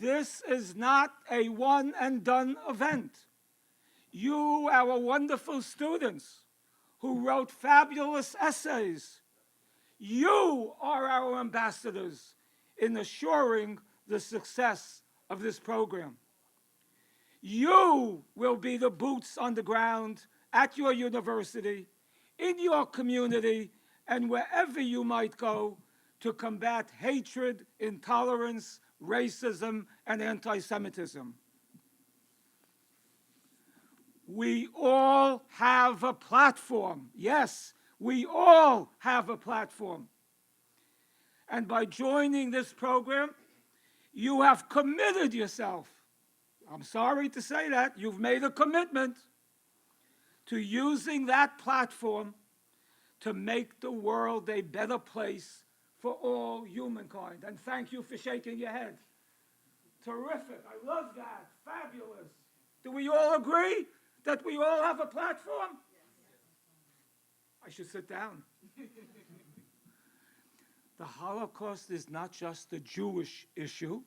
This is not a one-and-done event. You, our wonderful students who wrote fabulous essays, you are our ambassadors in assuring the success of this program. You will be the boots on the ground at your university, in your community, and wherever you might go to combat hatred, intolerance, racism, and anti-Semitism. We all have a platform. Yes, we all have a platform. And by joining this program, you have committed yourself. I'm sorry to say that. You've made a commitment to using that platform to make the world a better place for all humankind. And thank you for shaking your head. Terrific. I love that. Fabulous. Do we all agree that we all have a platform? I should sit down. The Holocaust is not just a Jewish issue,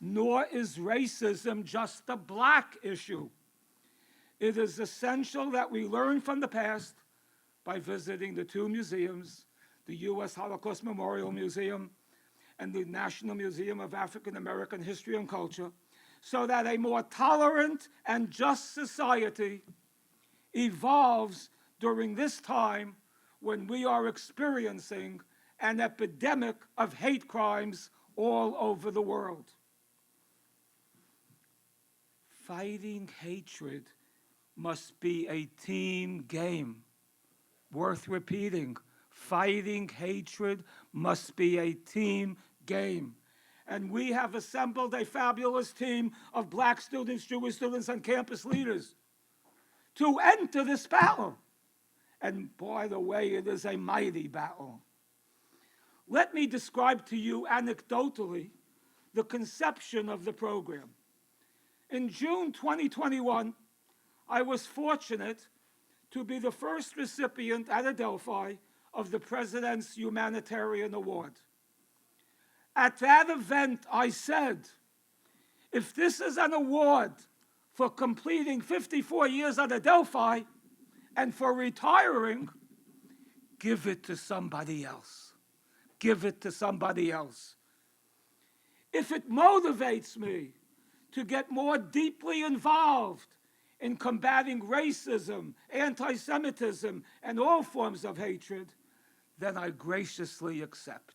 nor is racism just a black issue. It is essential that we learn from the past by visiting the two museums, the U.S. Holocaust Memorial Museum and the National Museum of African American History and Culture, so that a more tolerant and just society evolves during this time when we are experiencing an epidemic of hate crimes all over the world. Fighting hatred must be a team game. Worth repeating, fighting hatred must be a team game. And we have assembled a fabulous team of black students, Jewish students, and campus leaders to enter this battle. And by the way, it is a mighty battle. Let me describe to you anecdotally the conception of the program. In June 2021, I was fortunate to be the first recipient at Adelphi of the President's Humanitarian Award. At that event, I said, if this is an award for completing 54 years at Adelphi and for retiring, give it to somebody else. Give it to somebody else. If it motivates me to get more deeply involved in combating racism, anti-Semitism, and all forms of hatred, then I graciously accept.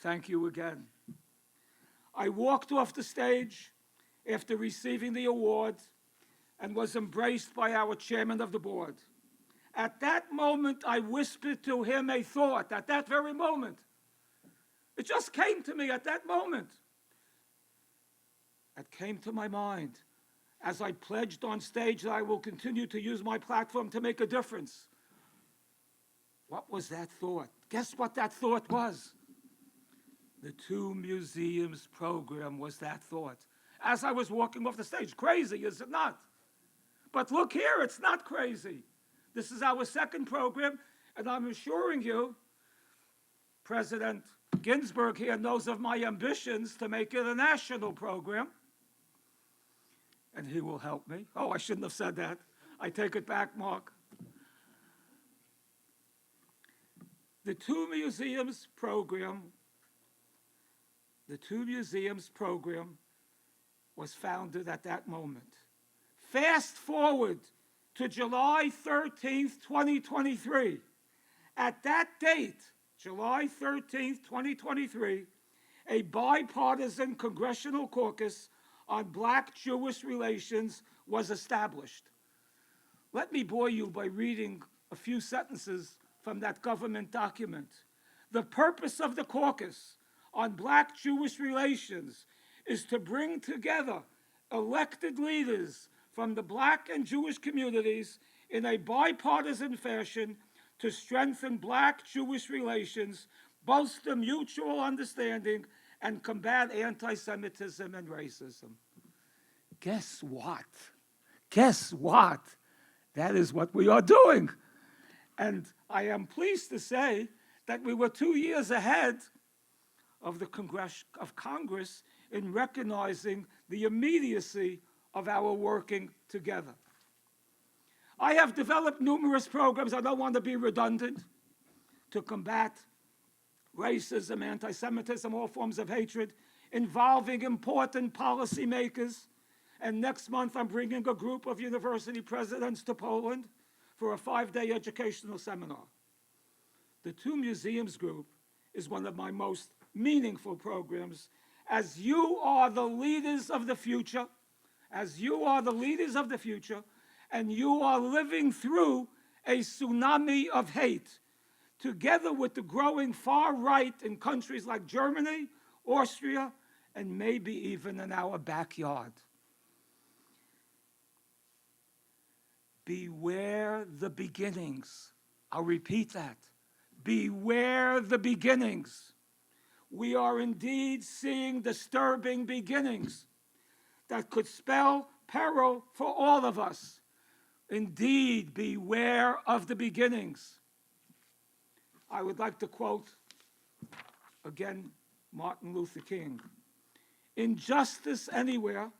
Thank you again. I walked off the stage after receiving the award and was embraced by our chairman of the board. At that moment, I whispered to him a thought, at that very moment. It just came to me at that moment. It came to my mind as I pledged on stage that I will continue to use my platform to make a difference. What was that thought? Guess what that thought was? The Two Museums program was that thought. As I was walking off the stage, crazy, is it not? But look here, it's not crazy. This is our second program, and I'm assuring you, President Ginsburg here knows of my ambitions to make it a national program, and he will help me. Oh, I shouldn't have said that. I take it back, Mark. The Two Museums program was founded at that moment. Fast forward to July 13th, 2023. At that date, July 13th, 2023, a bipartisan congressional caucus on Black-Jewish relations was established. Let me bore you by reading a few sentences from that government document. The purpose of the caucus on Black-Jewish relations is to bring together elected leaders from the Black and Jewish communities in a bipartisan fashion to strengthen Black-Jewish relations, bolster mutual understanding, and combat anti-Semitism and racism. Guess what? Guess what? That is what we are doing. And I am pleased to say that we were 2 years ahead of the Congress in recognizing the immediacy of our working together. I have developed numerous programs, I don't want to be redundant, to combat racism, anti-Semitism, all forms of hatred, involving important policymakers. And next month, I'm bringing a group of university presidents to Poland for a 5-day educational seminar. The Two Museums Group is one of my most meaningful programs, as you are the leaders of the future, and you are living through a tsunami of hate, together with the growing far right in countries like Germany, Austria, and maybe even in our backyard. Beware the beginnings. I'll repeat that. Beware the beginnings. We are indeed seeing disturbing beginnings that could spell peril for all of us. Indeed, beware of the beginnings. I would like to quote, again, Martin Luther King. Injustice anywhere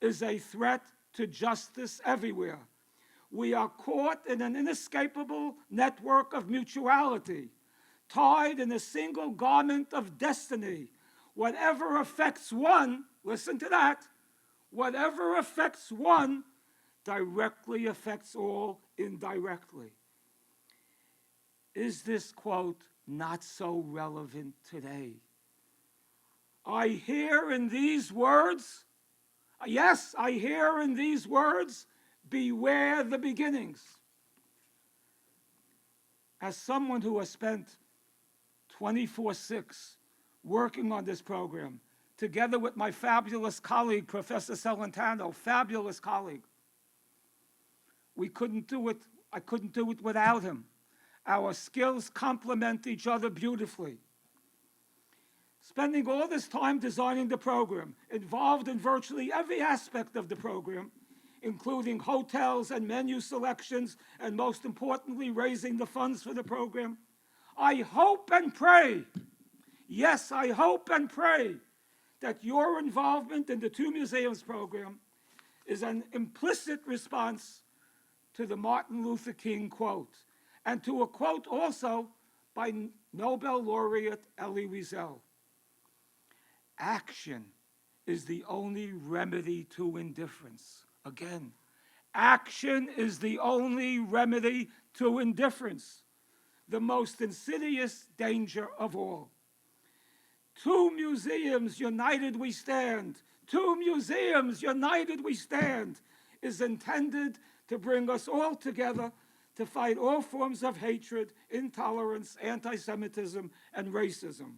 is a threat to justice everywhere. We are caught in an inescapable network of mutuality, tied in a single garment of destiny. Whatever affects one, listen to that, whatever affects one directly affects all indirectly. Is this quote not so relevant today? I hear in these words, yes, I hear in these words, beware the beginnings. As someone who has spent 24/6 working on this program, together with my fabulous colleague, Professor Celentano, fabulous colleague, I couldn't do it without him. Our skills complement each other beautifully. Spending all this time designing the program, involved in virtually every aspect of the program, including hotels and menu selections, and most importantly, raising the funds for the program, I hope and pray, yes, I hope and pray that your involvement in the Two Museums program is an implicit response to the Martin Luther King quote, and to a quote also by Nobel laureate Elie Wiesel. Action is the only remedy to indifference. Again, action is the only remedy to indifference, the most insidious danger of all. Two museums, united we stand. Two museums, united we stand, is intended to bring us all together to fight all forms of hatred, intolerance, anti-Semitism, and racism.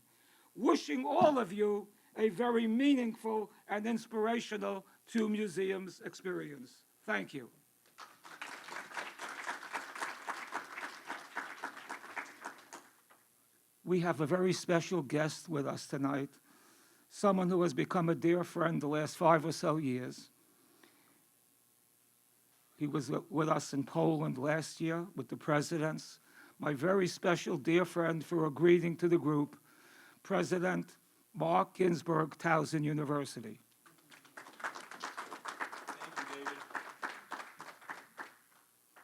Wishing all of you a very meaningful and inspirational Two Museums experience. Thank you. We have a very special guest with us tonight, someone who has become a dear friend the last 5 or so years. He was with us in Poland last year with the presidents. My very special dear friend, for a greeting to the group, President Mark Ginsburg, Towson University. Thank you, David.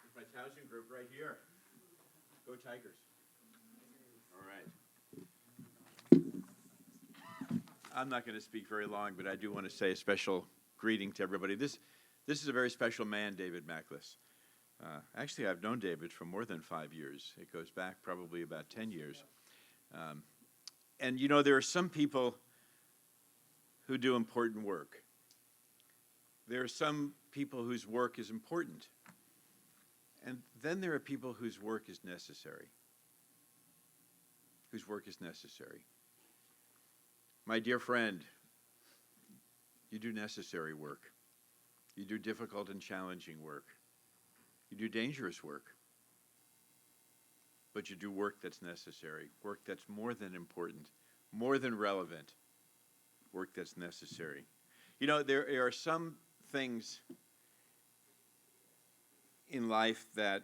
It's my Towson group right here. Go Tigers. All right. I'm not going to speak very long, but I do want to say a special greeting to everybody. This is a very special man, David Macklis. Actually, I've known David for more than 5 years. It goes back probably about 10 years. And you know, there are some people who do important work. There are some people whose work is important. And then there are people whose work is necessary. Whose work is necessary. My dear friend, you do necessary work. You do difficult and challenging work. You do dangerous work. But you do work that's necessary, work that's more than important, more than relevant, work that's necessary. You know, there are some things in life that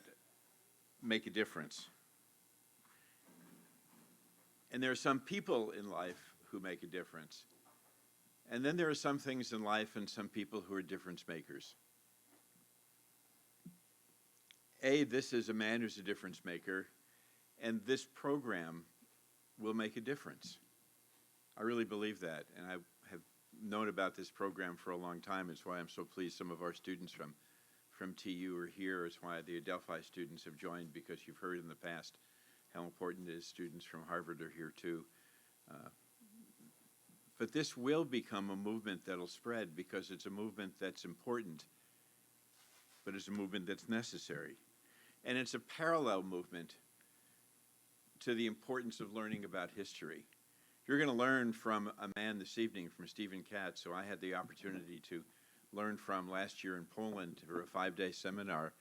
make a difference. And there are some people in life who make a difference. And then there are some things in life and some people who are difference makers. This is a man who's a difference maker, and this program will make a difference. I really believe that, and I have known about this program for a long time. It's why I'm so pleased some of our students from TU are here. It's why the Adelphi students have joined, because you've heard in the past how important it is. Students from Harvard are here too. But this will become a movement that'll spread, because it's a movement that's important, but it's a movement that's necessary. And it's a parallel movement to the importance of learning about history. You're going to learn from a man this evening, from Stephen Katz, who I had the opportunity to learn from last year in Poland for a 5-day seminar,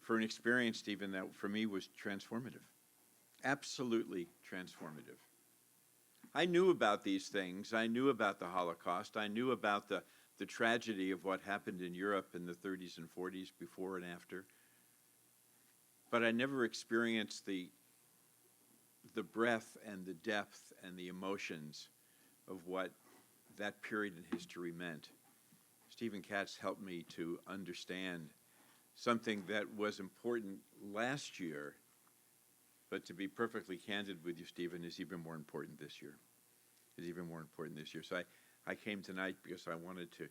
for an experience, Stephen, that for me was transformative, absolutely transformative. I knew about these things. I knew about the Holocaust. I knew about the tragedy of what happened in Europe in the 30s and 40s, before and after. But I never experienced the breadth and the depth and the emotions of what that period in history meant. Stephen Katz helped me to understand something that was important last year, but to be perfectly candid with you, Stephen, is even more important this year. Is even more important this year. So I came tonight because I wanted to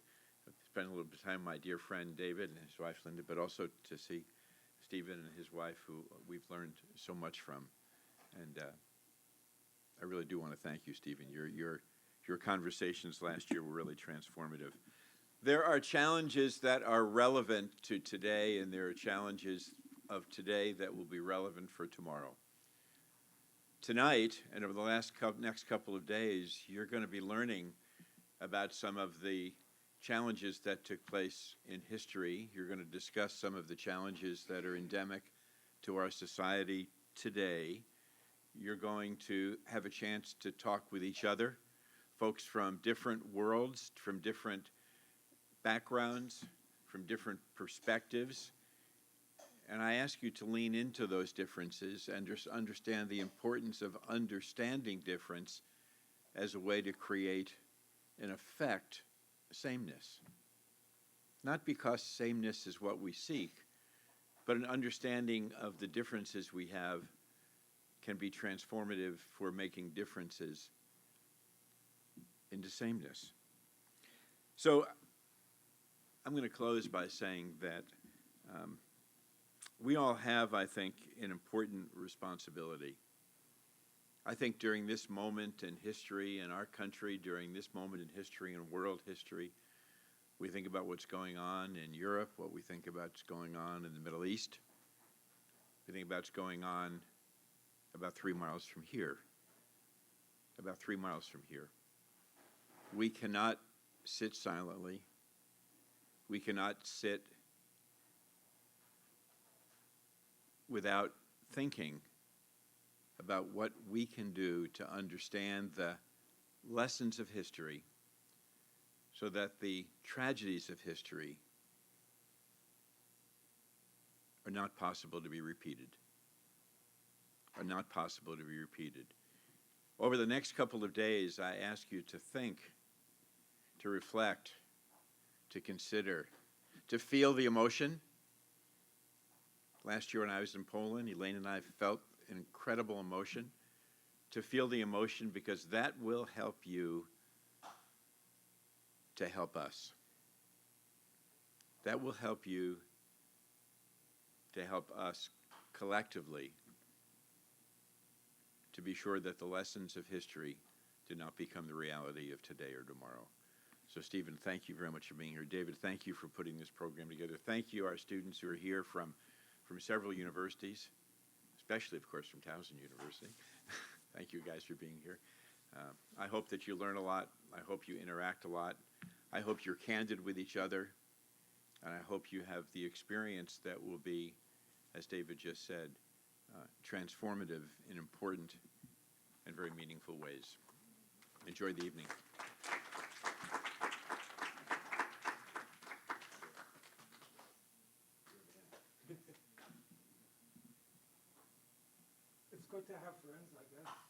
spend a little bit of time with my dear friend David and his wife Linda, but also to see Stephen and his wife, who we've learned so much from. And I really do want to thank you, Stephen. Your conversations last year were really transformative. There are challenges that are relevant to today, and there are challenges of today that will be relevant for tomorrow. Tonight, and over the next couple of days, you're going to be learning about some of the challenges that took place in history. You're going to discuss some of the challenges that are endemic to our society today. You're going to have a chance to talk with each other, folks from different worlds, from different backgrounds, from different perspectives. And I ask you to lean into those differences and just understand the importance of understanding difference as a way to create, in effect, sameness. Not because sameness is what we seek, but an understanding of the differences we have can be transformative for making differences into sameness. So I'm going to close by saying that we all have, I think, an important responsibility. I think during this moment in history in our country, during this moment in history in world history, we think about what's going on in Europe, what we think about what's going on in the Middle East. We think about what's going on about 3 miles from here. About 3 miles from here. We cannot sit silently. We cannot sit without thinking about what we can do to understand the lessons of history so that the tragedies of history are not possible to be repeated. Are not possible to be repeated. Over the next couple of days, I ask you to think, to reflect, to consider, to feel the emotion. Last year when I was in Poland, Elaine and I felt an incredible emotion. To feel the emotion, because that will help you to help us. That will help you to help us collectively to be sure that the lessons of history do not become the reality of today or tomorrow. So, Stephen, thank you very much for being here. David, thank you for putting this program together. Thank you, our students who are here from several universities, especially, of course, from Towson University. Thank you guys for being here. I hope that you learn a lot. I hope you interact a lot. I hope you're candid with each other. And I hope you have the experience that will be, as David just said, transformative in important and very meaningful ways. Enjoy the evening. It's good to have friends like that.